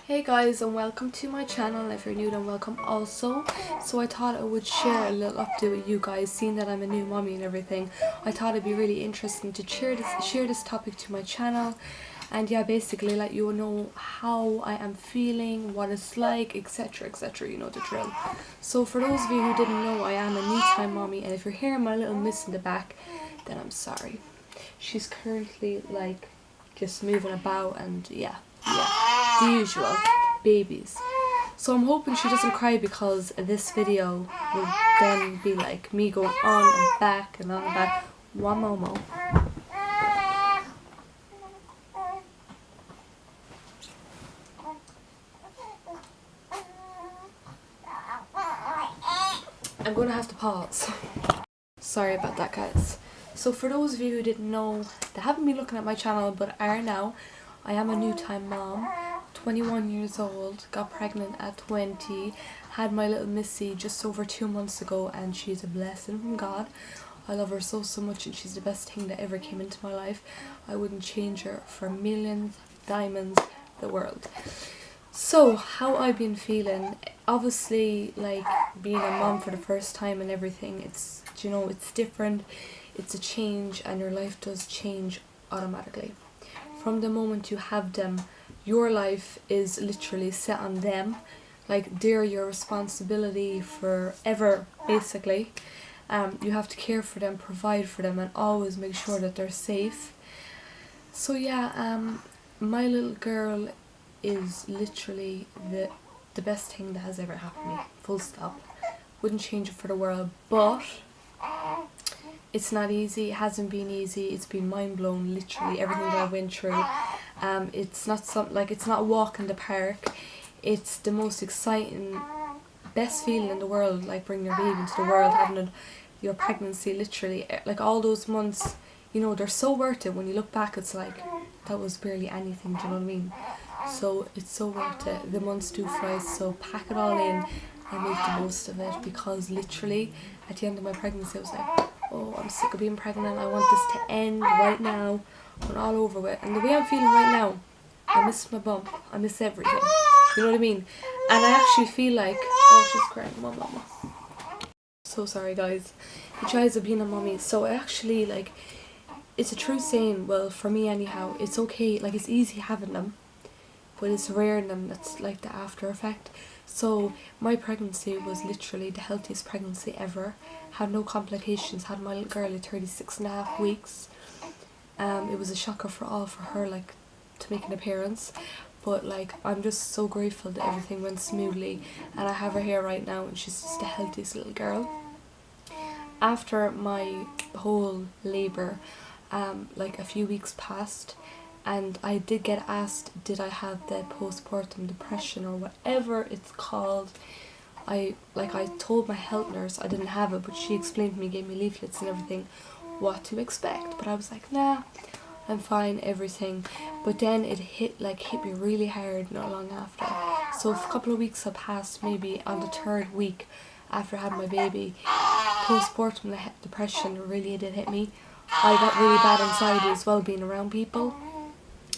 Hey guys, and welcome to my channel. If you're new, then welcome also. So I thought I would share a little update with you guys, seeing that I'm a new mommy and everything. I thought it'd be really interesting to share this topic to my channel, and yeah, basically let you know how I am feeling, what it's like, etc, etc, you know the drill. So for those of you who didn't know, I am a new time mommy, and if you're hearing my little miss in the back, then I'm sorry. She's currently like just moving about, and yeah, the usual babies. So I'm hoping she doesn't cry, because this video will then be like me going on and back and on and back. One momo. I'm gonna have to pause. Sorry about that, guys. So for those of you who didn't know, they haven't been looking at my channel but are now, I am a new time mom, 21 years old, got pregnant at 20, had my little Missy just over 2 months ago, and she's a blessing from God. I love her so much, and she's the best thing that ever came into my life. I wouldn't change her for millions, diamonds, the world. So how I've been feeling, obviously, like being a mom for the first time and everything, it's, you know, it's different, it's a change, and your life does change automatically. From the moment you have them, your life is literally set on them. Like, they're your responsibility forever, basically. You have to care for them, provide for them, and always make sure that they're safe. So yeah, my little girl is literally the best thing that has ever happened to me, full stop. Wouldn't change it for the world, but it's not easy. It hasn't been easy. It's been mind blown, literally everything that I went through. It's not it's not a walk in the park. It's the most exciting, best feeling in the world, like bringing your baby into the world, having your pregnancy, literally, like all those months, you know, they're so worth it. When you look back, it's like, that was barely anything, do you know what I mean? So it's so worth it. The months do fly, so pack it all in and make the most of it, because literally at the end of my pregnancy I was like, oh, I'm sick of being pregnant, I want this to end right now, I'm all over with. And the way I'm feeling right now, I miss my bump, I miss everything, you know what I mean? And I actually feel like, oh, she's crying, mama. So sorry guys, the joys of being a mommy. So I actually, like, it's a true saying, well, for me anyhow, it's okay, like, it's easy having them, but it's rare in them that's like the after effect. So my pregnancy was literally the healthiest pregnancy ever, had no complications, had my little girl at 36.5 weeks. It was a shocker for her, like, to make an appearance, but like, I'm just so grateful that everything went smoothly, and I have her here right now, and she's just the healthiest little girl. After my whole labour, like a few weeks passed, and I did get asked, did I have the postpartum depression or whatever it's called. I told my health nurse I didn't have it, but she explained to me, gave me leaflets and everything, what to expect. But I was like, nah, I'm fine, everything. But then it hit me really hard not long after. So a couple of weeks had passed, maybe on the 3rd week after having my baby, postpartum depression really did hit me. I got really bad anxiety as well, being around people.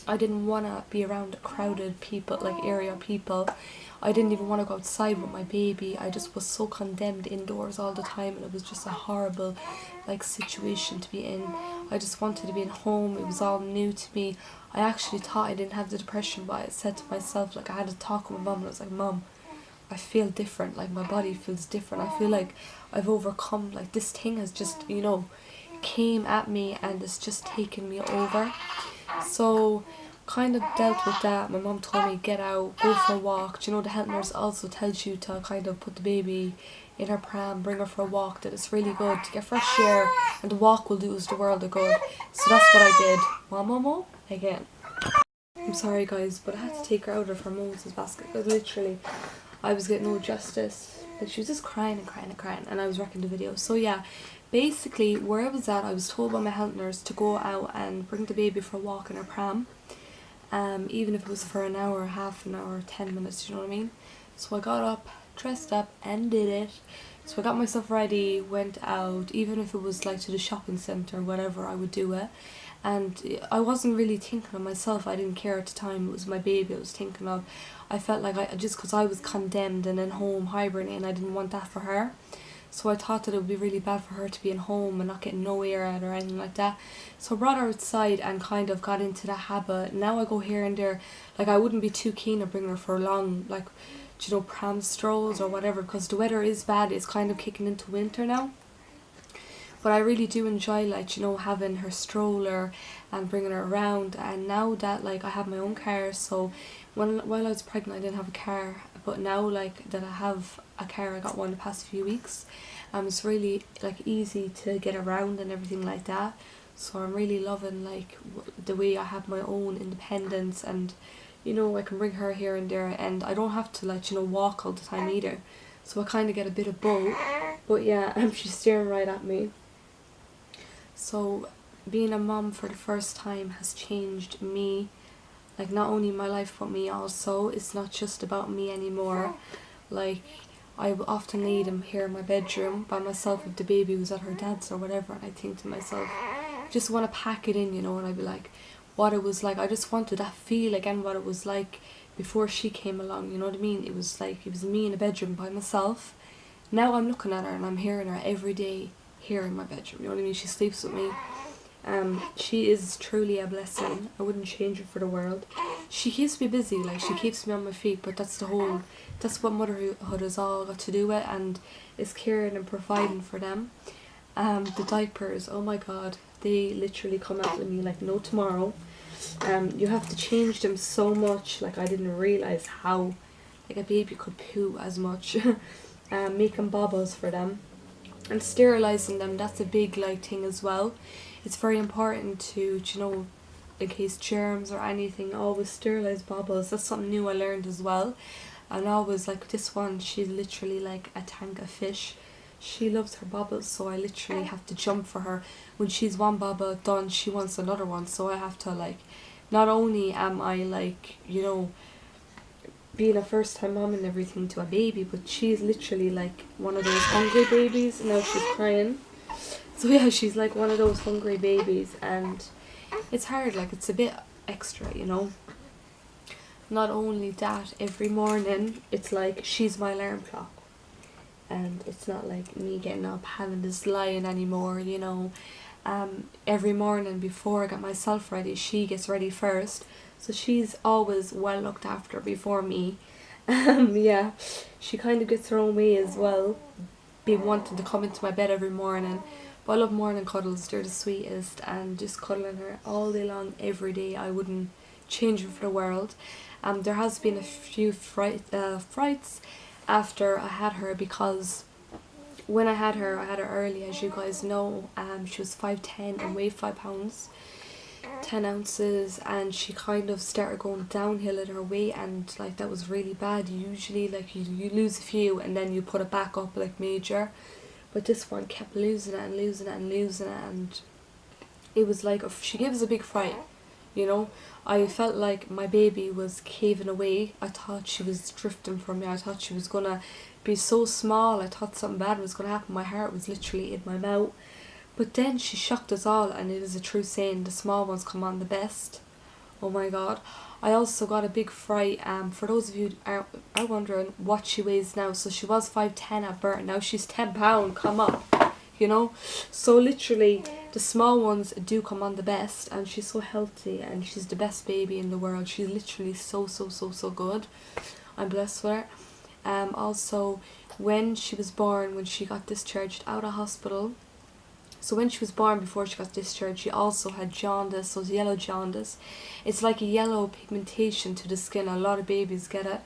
I didn't want to be around crowded people, like area people. I didn't even want to go outside with my baby. I just was so condemned indoors all the time, and it was just a horrible, like, situation to be in. I just wanted to be at home. It was all new to me. I actually thought I didn't have the depression, but I said to myself, like, I had to talk with my mum, and I was like, Mum, I feel different, like my body feels different. I feel like I've overcome, like, this thing has just, you know, came at me and it's just taken me over. So kind of dealt with that. My mum told me, get out, go for a walk. Do you know, the health nurse also tells you to kind of put the baby in her pram, bring her for a walk, that it's really good to get fresh air, and the walk will do us the world of good. So that's what I did. Mama, again. I'm sorry guys, but I had to take her out of her Moses basket, because literally I was getting no justice. Like, she was just crying and crying and crying, and I was wrecking the video. So yeah, basically where I was at, I was told by my health nurse to go out and bring the baby for a walk in her pram. Even if it was for an hour, half an hour, 10 minutes, you know what I mean? So I got up, dressed up, and did it. So I got myself ready, went out, even if it was like to the shopping centre or whatever, I would do it. and I wasn't really thinking of myself. I didn't care at the time. It was my baby I was thinking of. I felt like just because I was condemned and in home hibernating, I didn't want that for her. So I thought that it would be really bad for her to be in home and not getting no air out or anything like that. So I brought her outside and kind of got into the habit. Now I go here and there. Like, I wouldn't be too keen to bring her for long, like, you know, pram strolls or whatever, because the weather is bad. It's kind of kicking into winter now. But I really do enjoy, like, you know, having her stroller and bringing her around. And now that, like, I have my own car, so while I was pregnant I didn't have a car, but now, like, that I have a car, I got one the past few weeks, it's really, like, easy to get around and everything like that. So I'm really loving, like, the way I have my own independence, and, you know, I can bring her here and there, and I don't have to, like, you know, walk all the time either. So I kind of get a bit of both. But yeah, she's staring right at me. So being a mom for the first time has changed me, like, not only my life but me also. It's not just about me anymore. Like, I often lay them here in my bedroom by myself with the baby who's at her dad's or whatever, and I think to myself, just want to pack it in, you know, and I'd be like, what it was like. I just wanted to feel again what it was like before she came along, you know what I mean? It was like, it was me in a bedroom by myself. Now I'm looking at her and I'm hearing her every day here in my bedroom, you know what I mean? She sleeps with me. She is truly a blessing. I wouldn't change her for the world. She keeps me busy, like, she keeps me on my feet, but that's what motherhood has all got to do with, and is caring and providing for them. The diapers, oh my god, they literally come out with me like no tomorrow. You have to change them so much. Like, I didn't realise how, like, a baby could poo as much. Making bobbles for them and sterilising them, that's a big, like, thing as well. It's very important to, you know, in case germs or anything, always sterilise bobbles. That's something new I learned as well. And always, like, this one, she's literally like a tank of fish. She loves her bubbles, so I literally have to jump for her. When she's one bubble done, she wants another one, so I have to, like, not only am I, like, you know, being a first time mom and everything to a baby, but she's literally like one of those hungry babies. Now she's crying. So yeah, she's like one of those hungry babies, and it's hard, like, it's a bit extra, you know. Not only that, every morning it's like she's my alarm clock, and it's not like me getting up having this lion anymore, you know. Every morning before I get myself ready, she gets ready first, so she's always well looked after before me. Yeah, she kind of gets her own way as well, being wanting to come into my bed every morning. But I love morning cuddles, they're the sweetest, and just cuddling her all day long, every day, I wouldn't change her for the world. There has been a few frights after I had her, because when I had her early, as you guys know. She was 5'10" and weighed 5 pounds, 10 ounces, and she kind of started going downhill in her weight, and, like, that was really bad. Usually, like, you lose a few and then you put it back up, like, major. But this one kept losing it and losing it and losing it, and it was like, she gave us a big fright, you know. I felt like my baby was caving away. I thought she was drifting from me. I thought she was gonna be so small. I thought something bad was gonna happen. My heart was literally in my mouth. But then she shocked us all, and it is a true saying, the small ones come on the best. Oh my god. I also got a big fright, for those of you who are wondering what she weighs now. So she was 5'10" at birth, now she's 10 pounds, come up, you know. So literally, the small ones do come on the best, and she's so healthy, and she's the best baby in the world. She's literally so good. I'm blessed with her. Also, when she was born, when she got discharged out of hospital, so when she was born, before she got discharged, she also had jaundice, so yellow jaundice. It's like a yellow pigmentation to the skin. A lot of babies get it.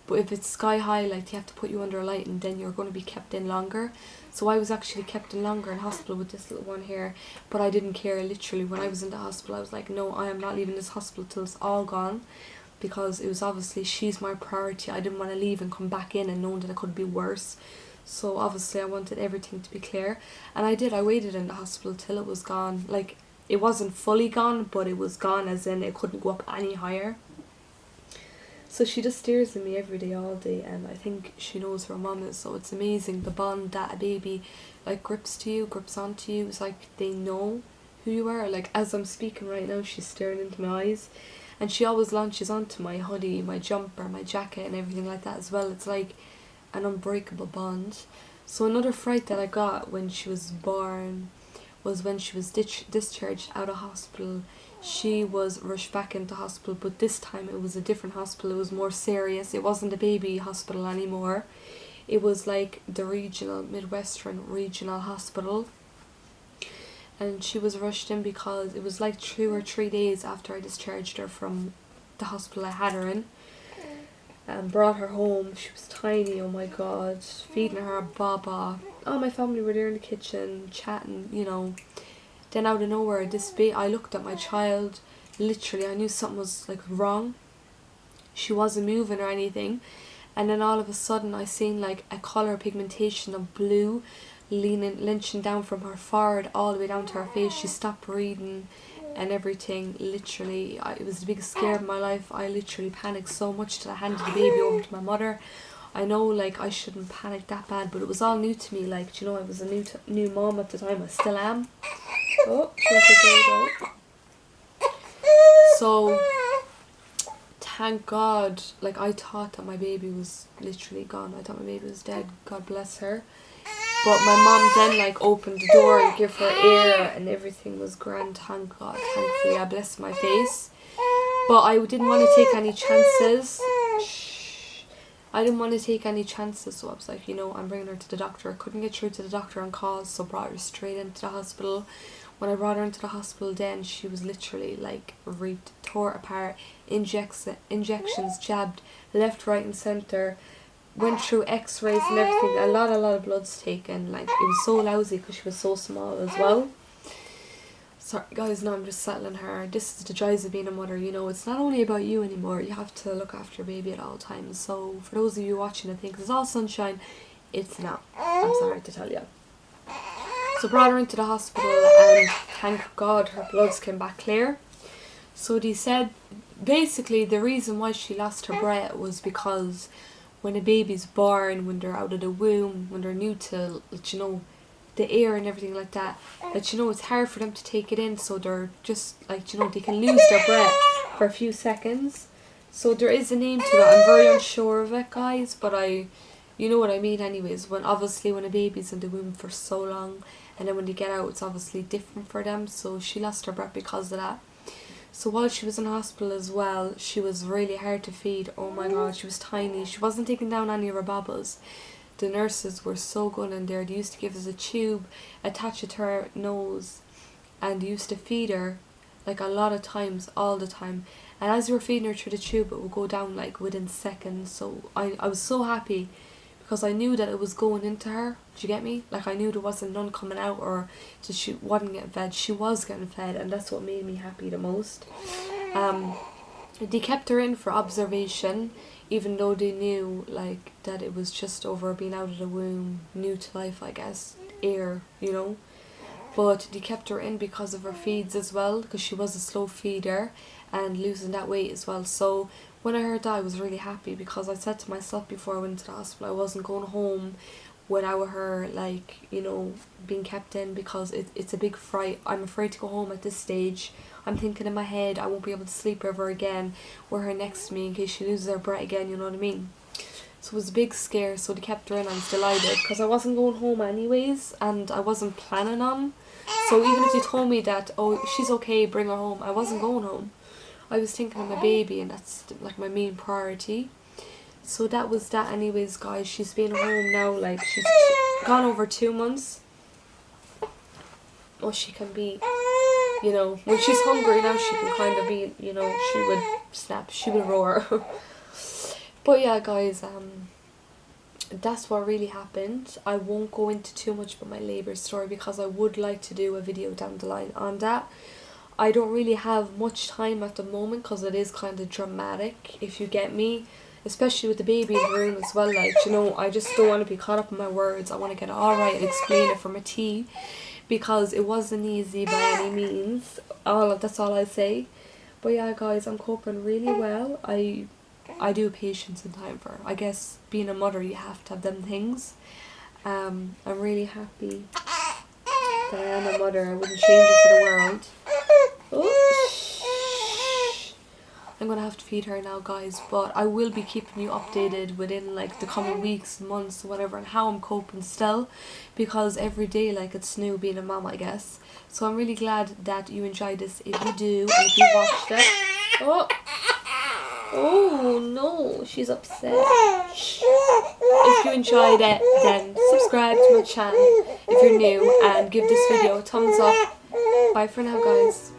But if it's sky high, like, they have to put you under a light, and then you're going to be kept in longer. So I was actually kept in longer in hospital with this little one here. But I didn't care, literally. When I was in the hospital, I was like, no, I am not leaving this hospital till it's all gone. Because it was obviously, she's my priority. I didn't want to leave and come back in and knowing that it could be worse. So obviously I wanted everything to be clear, and I did. I waited in the hospital till it was gone. Like, it wasn't fully gone, but it was gone, as in it couldn't go up any higher. So she just stares at me every day, all day, and I think she knows who her mum is. So it's amazing, the bond that a baby, like, grips onto you. It's like they know who you are. Like, as I'm speaking right now, she's staring into my eyes. And she always launches onto my hoodie, my jumper, my jacket and everything like that as well. It's like an unbreakable bond. So another fright that I got when she was born was when she was discharged out of hospital. She was rushed back into hospital, but this time it was a different hospital. It was more serious. It wasn't a baby hospital anymore. It was like the regional, Midwestern regional hospital. And she was rushed in because it was like 2 or 3 days after I discharged her from the hospital I had her in. And brought her home. She was tiny, oh my god. Feeding her a baba. All my family were there in the kitchen, chatting, you know. Then out of nowhere, I looked at my child. Literally, I knew something was like wrong. She wasn't moving or anything. And then all of a sudden, I seen like a colour pigmentation of blue lynching down from her forehead all the way down to her face. She stopped breathing and everything. Literally, it was the biggest scare of my life. I literally panicked so much that I handed the baby over to my mother. I know, like, I shouldn't panic that bad, but it was all new to me. Like, you know, I was a new mom at the time. I still am. Oh, there we go. So, thank God. Like, I thought that my baby was literally gone. I thought my baby was dead. God bless her. But my mom then like opened the door and gave her air and everything was grand, thank God, thankfully. I blessed my face. But I didn't want to take any chances. I didn't want to take any chances, so I was like, you know, I'm bringing her to the doctor. I couldn't get through to the doctor on calls, so brought her straight into the hospital. When I brought her into the hospital then, she was literally like ripped, tore apart, injections jabbed left, right and centre. Went through x-rays and everything. A lot of blood's taken. Like, it was so lousy because she was so small as well. Sorry guys, now I'm just settling her. This is the joys of being a mother, you know. It's not only about you anymore. You have to look after your baby at all times. So for those of you watching and think it's all sunshine, it's not. I'm sorry to tell you. So brought her into the hospital and thank God her bloods came back clear. So they said basically the reason why she lost her breath was because when a baby's born, when they're out of the womb, when they're new to, you know, the air and everything like that, you know, it's hard for them to take it in, so they're just, like, you know, they can lose their breath for a few seconds. So there is a name to it. I'm very unsure of it, guys, but you know what I mean anyways. When obviously when a baby's in the womb for so long, and then when they get out, it's obviously different for them. So she lost her breath because of that. So while she was in hospital as well, she was really hard to feed. Oh my god, she was tiny. She wasn't taking down any of her bubbles. The nurses were so good in there. They used to give us a tube, attach it to her nose, and they used to feed her like a lot of times, all the time. And as you were feeding her through the tube, it would go down like within seconds. So I was so happy because I knew that it was going into her. Do you get me? Like, I knew there wasn't none coming out or that she wasn't getting fed. She was getting fed, and that's what made me happy the most. They kept her in for observation, even though they knew like that it was just over being out of the womb, new to life, I guess, air, you know. But they kept her in because of her feeds as well, because she was a slow feeder and losing that weight as well. So when I heard that, I was really happy, because I said to myself before I went to the hospital, I wasn't going home without her, like, you know, being kept in, because it's a big fright. I'm afraid to go home at this stage. I'm thinking in my head I won't be able to sleep ever again with her next to me in case she loses her breath again, you know what I mean? So it was a big scare, so they kept her in. I was delighted because I wasn't going home anyways, and I wasn't planning on. So even if they told me that, oh, she's okay, bring her home, I wasn't going home. I was thinking of my baby, and that's like my main priority. So that was that anyways, guys. She's been home now, like, she's gone over 2 months. Oh, she can be, you know, when she's hungry now, she can kind of be, you know, she would snap, she would roar. But yeah, guys, that's what really happened. I won't go into too much about my labour story because I would like to do a video down the line on that. I don't really have much time at the moment because it is kind of dramatic, if you get me. Especially with the baby in the room as well, like, you know, I just don't want to be caught up in my words. I want to get it all right and explain it from a T, because it wasn't easy by any means. That's all I say. But yeah, guys, I'm coping really well. I do have patience and time for, I guess, being a mother, you have to have them things. I'm really happy that I am a mother. I wouldn't change it for the world. Oh, shh. I'm gonna have to feed her now, guys, but I will be keeping you updated within like the coming weeks, months, whatever, and how I'm coping still, because every day like it's new being a mom, I guess. So I'm really glad that you enjoyed this. If you do, and if you watched it, oh no, she's upset. Shh. If you enjoyed it, then subscribe to my channel if you're new, and give this video a thumbs up. Bye for now, guys.